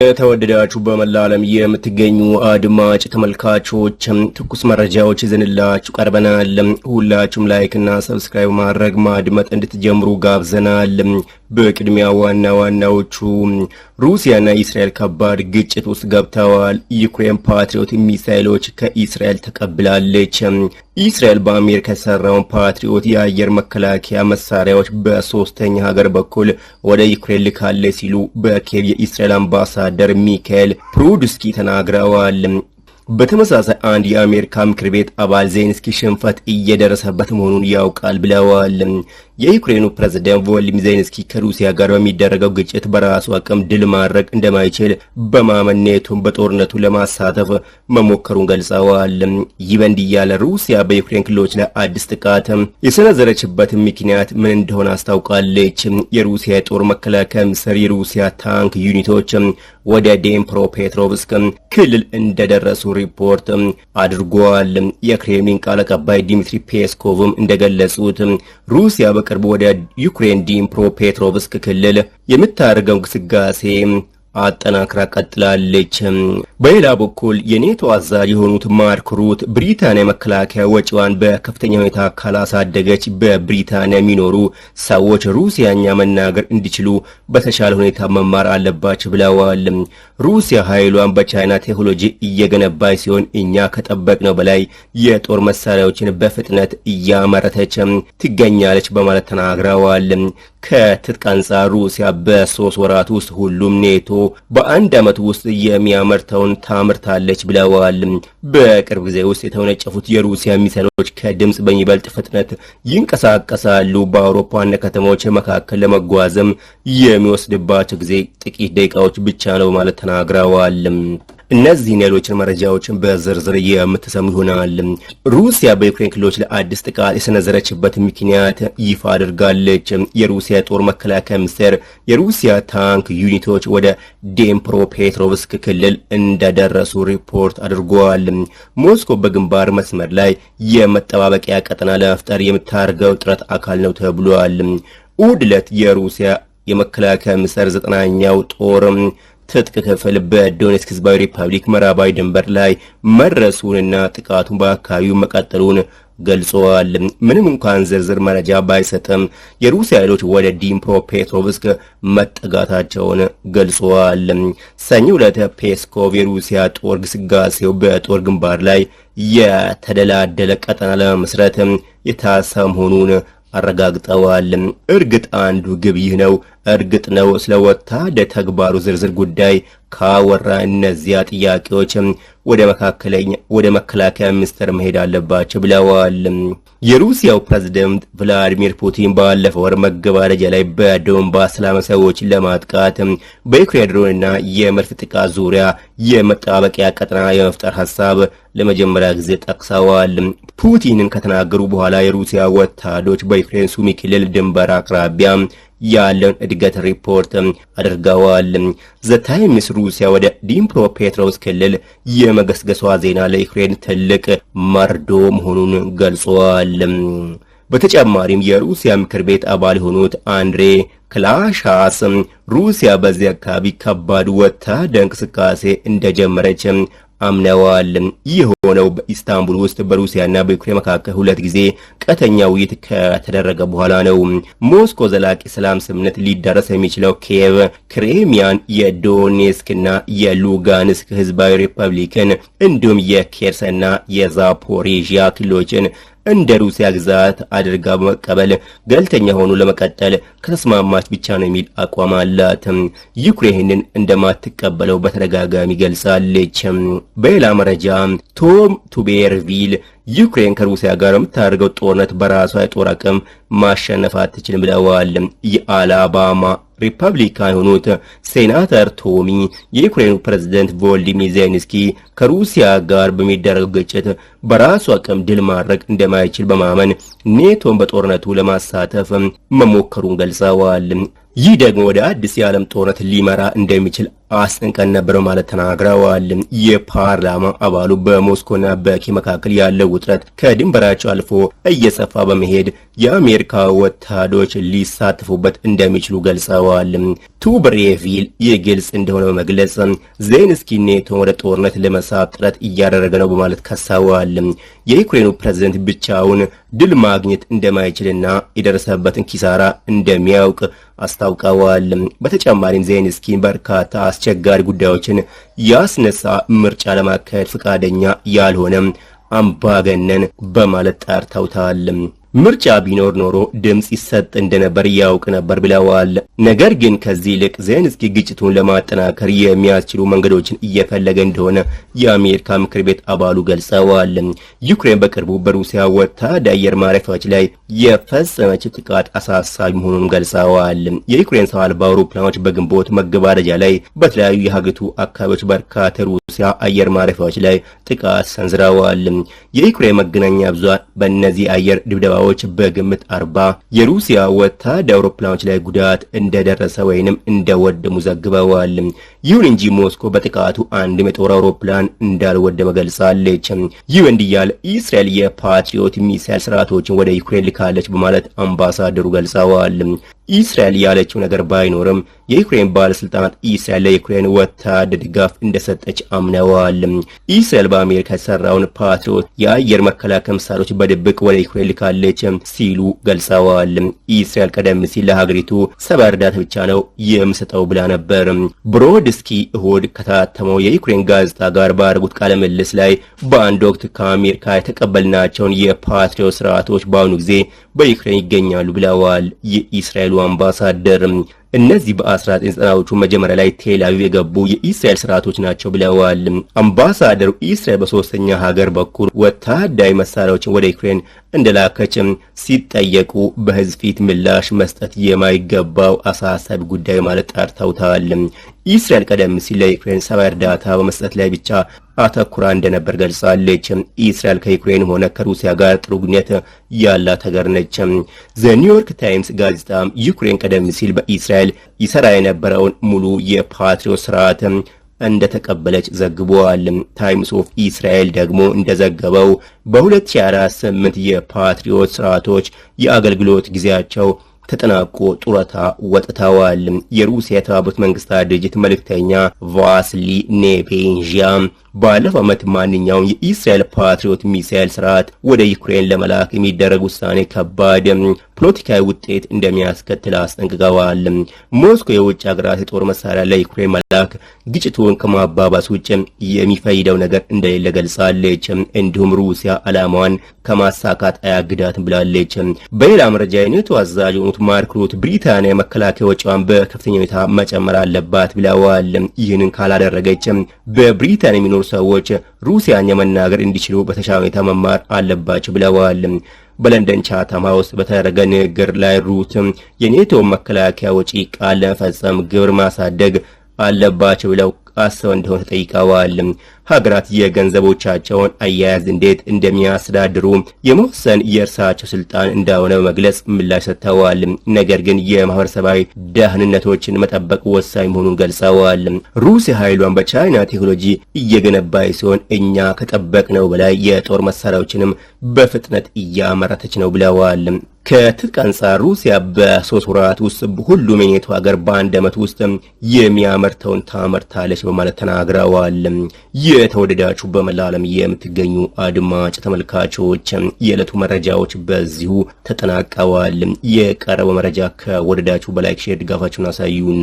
የተወደዳችሁ በመላ ዓለም የምትገኙ አድማጭ ተመልካቾች ትኩስ መረጃዎች ይዘንላችሁ ቀርበናል። ሁላችሁም ላይክ እና ሰብስክራይብ ማድረግ ማድመጥ እንድትጀምሩ ጋብዘናል። በቅድሚያ ዋናዎቹ ሩሲያና እስራኤል ከባድ ግጭት ውስጥ ገብተዋል። ዩክሬን ፓትሪዮት ሚሳኤሎች ከእስራኤል ተቀብላለች። እስራኤል በአሜሪካ የተሰራውን ፓትሪዮት የአየር መከላከያ መሳሪያዎች በሶስተኛ ሀገር በኩል ወደ ዩክሬን ልካለች ሲሉ በኪየቭ የእስራኤል አምባሳደር ሚካኤል ፕሩድስኪ ተናግረዋል። በተመሳሳይ አንድ የአሜሪካ ምክር ቤት አባል ዜሌንስኪ ሽንፈት እየደረሰበት መሆኑን ያውቃል ብለዋል። የዩክሬኑ ፕሬዝዳንት ቮሎዲሚር ዜሌንስኪ ከሩሲያ ጋር በሚደረገው ግጭት በራሱ አቅም ድል ማድረግ እንደማይችል በማመን ኔቶን በጦርነቱ ለማሳተፍ መሞከሩን ገልጸዋል። ይህ በእንዲህ ያለ ሩሲያ በዩክሬን ክልሎች ላይ አዲስ ጥቃት የሰነዘረችበት ምክንያት ምን እንደሆነ አስታውቃለች። የሩሲያ የጦር መከላከያ ሚኒስቴር የሩሲያ ታንክ ዩኒቶች ወደ ዴንፕሮፔትሮቭስክ ክልል እንደደረሱ ሪፖርት አድርጓል። የክሬምሊን ቃል አቀባይ ዲሚትሪ ፔስኮቭም እንደገለጹት ሩሲያ በቅርቡ ወደ ዩክሬን ዲንፕሮፔትሮቭስክ ክልል የምታደርገው ግስጋሴ አጠናክራ ቀጥላለች። በሌላ በኩል የኔቶ አዛዥ የሆኑት ማርክ ሩት ብሪታንያ መከላከያ ወጪዋን በከፍተኛ ሁኔታ ካላሳደገች በብሪታንያ የሚኖሩ ሰዎች ሩሲያኛ መናገር እንዲችሉ በተሻለ ሁኔታ መማር አለባቸው ብለዋል። ሩሲያ ኃይሏን በቻይና ቴክኖሎጂ እየገነባች ሲሆን እኛ ከጠበቅነው በላይ የጦር መሳሪያዎችን በፍጥነት እያመረተች ትገኛለች በማለት ተናግረዋል። ከትጥቅ አንጻር ሩሲያ በ3 ወራት ውስጥ ሁሉም ኔቶ በአንድ ዓመት ውስጥ የሚያመርተውን ታምርታለች ብለዋል። በቅርብ ጊዜ ውስጥ የተወነጨፉት የሩሲያ ሚሳይሎች ከድምጽ በሚበልጥ ፍጥነት ይንቀሳቀሳሉ። በአውሮፓ ዋና ከተሞች መካከል ለመጓዝም የሚወስድባቸው ጊዜ ጥቂት ደቂቃዎች ብቻ ነው ማለት ተናግረዋል። እነዚህን ሌሎችን መረጃዎችን በዝርዝር የምትሰሙ ይሆናል። ሩሲያ በዩክሬን ክልሎች ላይ አዲስ ጥቃት የሰነዘረችበት ምክንያት ይፋ አድርጋለች። የሩሲያ ጦር መከላከያ ሚኒስቴር የሩሲያ ታንክ ዩኒቶች ወደ ዴንፕሮፔትሮቭስክ ክልል እንደደረሱ ሪፖርት አድርጓል። ሞስኮ በግንባር መስመር ላይ የመጠባበቂያ ቀጠና ለመፍጠር የምታደርገው ጥረት አካል ነው ተብሏል። እሁድ ዕለት የሩሲያ የመከላከያ ሚኒስቴር 9ኛው ጦር ትጥቅ ክፍል በዶኔትስክ ህዝባዊ ሪፐብሊክ ምዕራባዊ ድንበር ላይ መድረሱንና ጥቃቱን በአካባቢው መቀጠሉን ገልጸዋል። ምንም እንኳን ዝርዝር መረጃ ባይሰጥም የሩሲያ ኃይሎች ወደ ዲንፕሮፔትሮቭስክ መጠጋታቸውን ገልጸዋል። ሰኞ ዕለት ፔስኮቭ የሩሲያ ጦር ግስጋሴው በጦር ግንባር ላይ የተደላደለ ቀጠና ለመመስረት የታሰበ መሆኑን አረጋግጠዋል። እርግጥ አንዱ ግብ ይህ ነው። እርግጥ ነው ስለ ወታደር ተግባሩ ዝርዝር ጉዳይ ካወራ እነዚያ ጥያቄዎች ወደ መከላከያ ሚኒስቴር መሄድ አለባቸው ብለዋል። የሩሲያው ፕሬዝዳንት ቭላዲሚር ፑቲን ባለፈው ወር መገባደጃ ላይ በዶንባስ ሰላማዊ ሰዎችን ለማጥቃት በዩክሬን ድሮንና የመድፍ ጥቃት ዙሪያ የመጠባበቂያ ቀጠና የመፍጠር ሀሳብ ለመጀመሪያ ጊዜ ጠቅሰዋል። ፑቲንን ከተናገሩ በኋላ የሩሲያ ወታደሮች በዩክሬን ሱሚ ክልል ድንበር አቅራቢያ ያለውን እድገት ሪፖርት አድርገዋል። ዘ ታይምስ ሩሲያ ወደ ዲንፕሮፔትሮቭስክ ክልል የመገስገሷ ዜና ለዩክሬን ትልቅ መርዶ መሆኑን ገልጿል። በተጨማሪም የሩሲያ ምክር ቤት አባል የሆኑት አንድሬ ክላሻስ ሩሲያ በዚህ አካባቢ ከባድ ወታደራዊ እንቅስቃሴ እንደጀመረች አምነዋል። ይህ ሆነው በኢስታንቡል ውስጥ በሩሲያና በዩክሬን መካከል 2 ጊዜ ቀጥተኛ ውይይት ከተደረገ በኋላ ነው። ሞስኮ ዘላቂ ሰላም ስምምነት ሊደረስ የሚችለው ኪየቭ ክሬሚያን፣ የዶኔትስክና የሉጋንስክ ህዝባዊ ሪፐብሊክን እንዲሁም የኬርሰንና የዛፖሪዥያ ክልሎችን እንደ ሩሲያ ግዛት አድርጋ በመቀበል ገለልተኛ ሆኖ ለመቀጠል ከተስማማች ብቻ ነው የሚል አቋም አላት። ዩክሬንን እንደማትቀበለው በተደጋጋሚ ገልጻለች። በሌላ መረጃ ቶም ቱቤርቪል ዩክሬን ከሩሲያ ጋር የምታደርገው ጦርነት በራሷ የጦር አቅም ማሸነፍ አትችልም ብለዋል። የአላባማ ሪፐብሊካን የሆኑት ሴናተር ቶሚ የዩክሬኑ ፕሬዝዳንት ቮሎዲሚር ዜሌንስኪ ከሩሲያ ጋር በሚደረገው ግጭት በራሱ አቅም ድል ማድረግ እንደማይችል በማመን ኔቶን በጦርነቱ ለማሳተፍ መሞከሩን ገልጸዋል። ይህ ደግሞ ወደ አዲስ የዓለም ጦርነት ሊመራ እንደሚችል አስጠንቀን ነበር ማለት ተናግረዋል። የፓርላማ አባሉ በሞስኮና በኪየቭ መካከል ያለው ውጥረት ከድንበራቸው አልፎ እየሰፋ በመሄድ የአሜሪካ ወታደሮች ሊሳተፉበት እንደሚችሉ ገልጸዋል። ቱብሬቪል የግልጽ እንደሆነ በመግለጽ ዜሌንስኪ ኔቶን ወደ ጦርነት ለመሳብ ጥረት እያደረገ ነው በማለት ከሰዋል። የዩክሬኑ ፕሬዝዳንት ብቻውን ድል ማግኘት እንደማይችልና የደረሰበትን ኪሳራ እንደሚያውቅ አስታውቀዋል። በተጨማሪም ዜሌንስኪ በርካታ አስቸጋሪ ጉዳዮችን ያስነሳ ምርጫ ለማካሄድ ፈቃደኛ ያልሆነ አምባገነን በማለት ጠርተውታል። ምርጫ ቢኖር ኖሮ ድምጽ ይሰጥ እንደነበር ያውቅ ነበር ብለዋል። ነገር ግን ከዚህ ይልቅ ዜሌንስኪ ግጭቱን ለማጠናከር የሚያስችሉ መንገዶችን እየፈለገ እንደሆነ የአሜሪካ ምክር ቤት አባሉ ገልጸዋል። ዩክሬን በቅርቡ በሩሲያ ወታደራዊ አየር ማረፊያዎች ላይ የፈጸመችው ጥቃት አሳሳቢ መሆኑን ገልጸዋል። የዩክሬን ሰው አልባ አውሮፕላኖች በግንቦት መገባደጃ ላይ በተለያዩ የሀገሪቱ አካባቢዎች በርካታ ሩሲያ አየር ማረፊያዎች ላይ ጥቃት ሰንዝረዋል። የዩክሬን መገናኛ ብዙሃን በእነዚህ አየር ድብደባ በግምት 40 የሩሲያ ወታደራዊ አውሮፕላኖች ላይ ጉዳት እንደደረሰ ወይንም እንደወደሙ ዘግበዋል። ይሁን እንጂ ሞስኮ በጥቃቱ አንድም የጦር አውሮፕላን እንዳልወደመ ገልጻለች። ይህ እንዲህ ያለ እስራኤል የፓትሪዮት ሚሳይል ስርዓቶችን ወደ ዩክሬን ልካለች በማለት አምባሳደሩ ገልጸዋል። እስራኤል ያለችው ነገር ባይኖርም የዩክሬን ባለስልጣናት እስራኤል ለዩክሬን ወታደር ድጋፍ እንደሰጠች አምነዋል። እስራኤል በአሜሪካ የተሰራውን ፓትሪዮት የአየር መከላከያ መሳሪያዎች በድብቅ ወደ ዩክሬን ልካለች ሲሉ ገልጸዋል። እስራኤል ቀደም ሲል ለሀገሪቱ ሰብዓዊ እርዳታ ብቻ ነው የምሰጠው ብላ ነበር። ብሮድስኪ እሁድ ከታተመው የዩክሬን ጋዜጣ ጋር ባደረጉት ቃለ ምልልስ ላይ በአንድ ወቅት ከአሜሪካ የተቀበልናቸውን የፓትሪዮት ስርዓቶች በአሁኑ ጊዜ በዩክሬን ይገኛሉ ብለዋል። የእስራኤሉ አምባሳደር እነዚህ በ1990ዎቹ መጀመሪያ ላይ ቴል አቪቭ የገቡ የእስራኤል ስርዓቶች ናቸው ብለዋል። አምባሳደሩ እስራኤል በሶስተኛ ሀገር በኩል ወታደራዊ መሳሪያዎችን ወደ ዩክሬን እንደላከችም ሲጠየቁ በህዝብ ፊት ምላሽ መስጠት የማይገባው አሳሳቢ ጉዳይ ማለት ጠርተውታል። እስራኤል ቀደም ሲል ለዩክሬን ሰብዓዊ እርዳታ በመስጠት ላይ ብቻ አተኩራ እንደነበር ገልጻለች። እስራኤል ከዩክሬን ሆነ ከሩሲያ ጋር ጥሩ ግንኙነት ያላት ሀገር ነች። ዘ ኒውዮርክ ታይምስ ጋዜጣ ዩክሬን ቀደም ሲል በእስራኤል ይሰራ የነበረውን ሙሉ የፓትሪዮት ስርዓት እንደተቀበለች ዘግቧል። ታይምስ ኦፍ እስራኤል ደግሞ እንደዘገበው በ2048 የፓትሪዮት ስርዓቶች የአገልግሎት ጊዜያቸው ተጠናቆ ጡረታ ወጥተዋል። የሩሲያ የተባበሩት መንግስታት ድርጅት መልእክተኛ ቫስሊ ኔቤንዣ ባለፈው ዓመት ማንኛውም የእስራኤል ፓትሪዮት ሚሳይል ስርዓት ወደ ዩክሬን ለመላክ የሚደረግ ውሳኔ ከባድ ፖለቲካዊ ውጤት እንደሚያስከትል አስጠንቅቀዋል። ሞስኮ የውጭ ሀገራት የጦር መሳሪያ ለዩክሬን መላክ ግጭቱን ከማባባስ ውጭ የሚፈይደው ነገር እንደሌለ ገልጻለች። እንዲሁም ሩሲያ ዓላማዋን ከማሳካት አያግዳትም ብላለች። በሌላ መረጃ የኔቶ አዛዥ የሆኑት ማርክ ሩት ብሪታንያ መከላከያ ወጪዋን በከፍተኛ ሁኔታ መጨመር አለባት ብለዋል። ይህንን ካላደረገች በብሪታንያ የሚኖሩ ሰዎች ሩሲያኛ መናገር እንዲችሉ በተሻለ ሁኔታ መማር አለባቸው ብለዋል። በለንደን ቻታም ሃውስ በተደረገ ንግግር ላይ ሩት የኔቶ መከላከያ ወጪ ቃል ለመፈጸም ግብር ማሳደግ አለባቸው ብለው አስበው እንደሆነ ተጠይቀዋል። ሀገራት የገንዘቦቻቸውን አያያዝ እንዴት እንደሚያስተዳድሩ የመወሰን የእርሳቸው ስልጣን እንደሆነ በመግለጽ ምላሽ ሰጥተዋል። ነገር ግን የማህበረሰባዊ ደህንነቶችን መጠበቅ ወሳኝ መሆኑን ገልጸዋል። ሩሲያ ኃይሏን በቻይና ቴክኖሎጂ እየገነባች ሲሆን እኛ ከጠበቅነው በላይ የጦር መሳሪያዎችንም በፍጥነት እያመረተች ነው ብለዋል። ከትጥቅ አንጻር ሩሲያ በ3 ወራት ውስጥ ሁሉም የኔቶ ሀገር በአንድ ዓመት ውስጥ የሚያመርተውን ታመርታለች በማለት ተናግረዋል። የተወደዳችሁ በመላ ዓለም የምትገኙ አድማጭ ተመልካቾች የዕለቱ መረጃዎች በዚሁ ተጠናቀዋል። የቀረበው መረጃ ከወደዳችሁ በላይክ ሼር ድጋፋችሁን አሳዩን።